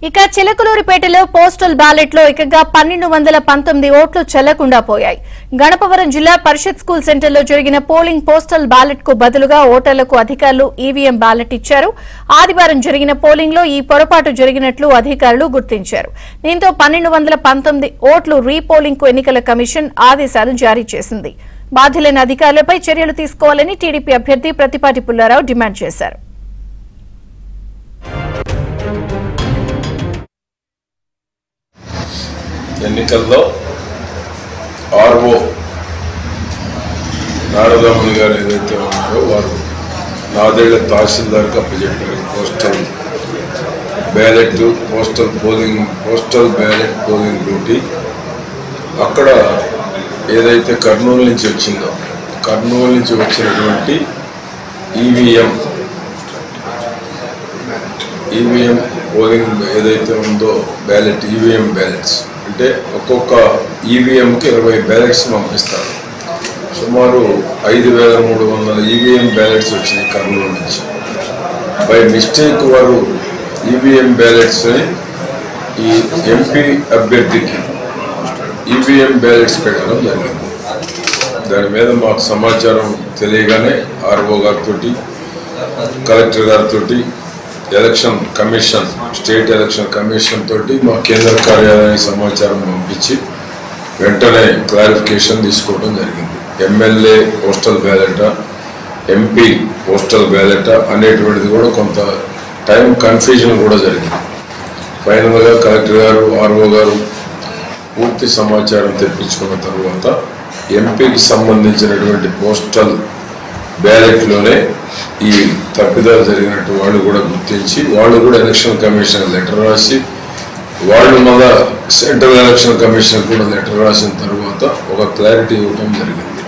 ఇక చిలకలూరిపేటలో postal ballot లో ఏకంగా 1219 ఓట్లు చెల్లకుండా పోయాయి. గణపవరం జిల్లా పరిషత్ స్కూల్ సెంటర్లో జరిగిన పోలింగ్ పోస్టల్ బ్యాలెట్ కు బదులుగా ఓటర్లకు అధికారులు ఈవీఎం బ్యాలెట్ ఇచ్చారు. ఆదివారం జరిగిన పోలింగ్ లో ఈ పొరపాటు జరిగినట్లు అధికారులు గుర్తించారు. దీంతో 1219 ఓట్లు రీపోలింగ్ కు ఎన్నికల కమిషన్ ఆదేశాలు జారీ చేసింది. బాధ్యులైన అధికారులపై చర్యలు తీసుకోవాలని టీడీపీ అభ్యర్థి ప్రతిపాటి పుల్లారావు డిమాండ్ చేశారు. ఎన్నికల్లో ఆర్ఓ నారదమ్మని గారు ఏదైతే ఉన్నారో వారు నాదేళ్ల తహసీల్దార్కి అప్పచెప్పారు. Postal ballot postal ballot polling duty అక్కడ ఏదైతే కర్నూలు నుంచి వచ్చిందో కర్నూలు నుంచి వచ్చినటువంటి ఈవీఎం పోలింగ్ ఏదైతే ఉందో బ్యాలెట్ ఈవీఎం బ్యాలెట్స్ అంటే ఒక్కొక్క ఈవీఎంకి 20 బ్యాలెట్స్ పంపిస్తారు. సుమారు 5300 ఈవీఎం బ్యాలెట్స్ వచ్చినాయి కర్నూలు నుంచి. బై మిస్టేక్ వారు ఈవీఎం బ్యాలెట్స్ని ఈ ఎంపీ అభ్యర్థికి ఈవీఎం బ్యాలెట్స్ పెట్టడం జరిగింది. దాని మీద మాకు సమాచారం తెలియగానే ఆర్ఓ గారితో కలెక్టర్ గారితో election commission state election commission తోటి మా కేంద్ర కార్యాలయానికి సమాచారం పంపించి వెంటనే క్లారిఫికేషన్ తీసుకోవడం జరిగింది. ఎమ్మెల్యే పోస్టల్ బ్యాలెటా ఎంపీ పోస్టల్ బ్యాలెటా అనేటువంటిది కూడా కొంత టైం కన్ఫ్యూజన్ కూడా జరిగింది. ఫైనల్గా కలెక్టర్ గారు ఆర్ఓ గారు పూర్తి సమాచారం తెప్పించుకున్న తర్వాత ఎంపీకి సంబంధించినటువంటి పోస్టల్ బ్యాలెట్లోనే ఈ తప్పిదాలు జరిగినట్టు వాళ్ళు కూడా గుర్తించి వాళ్ళు కూడా ఎలక్షన్ కమిషన్ లెటర్ రాసి వాళ్ళు మళ్ళా సెంట్రల్ ఎలక్షన్ కమిషన్ కూడా లెటర్ రాసిన తర్వాత ఒక క్లారిటీ ఇవ్వడం జరిగింది.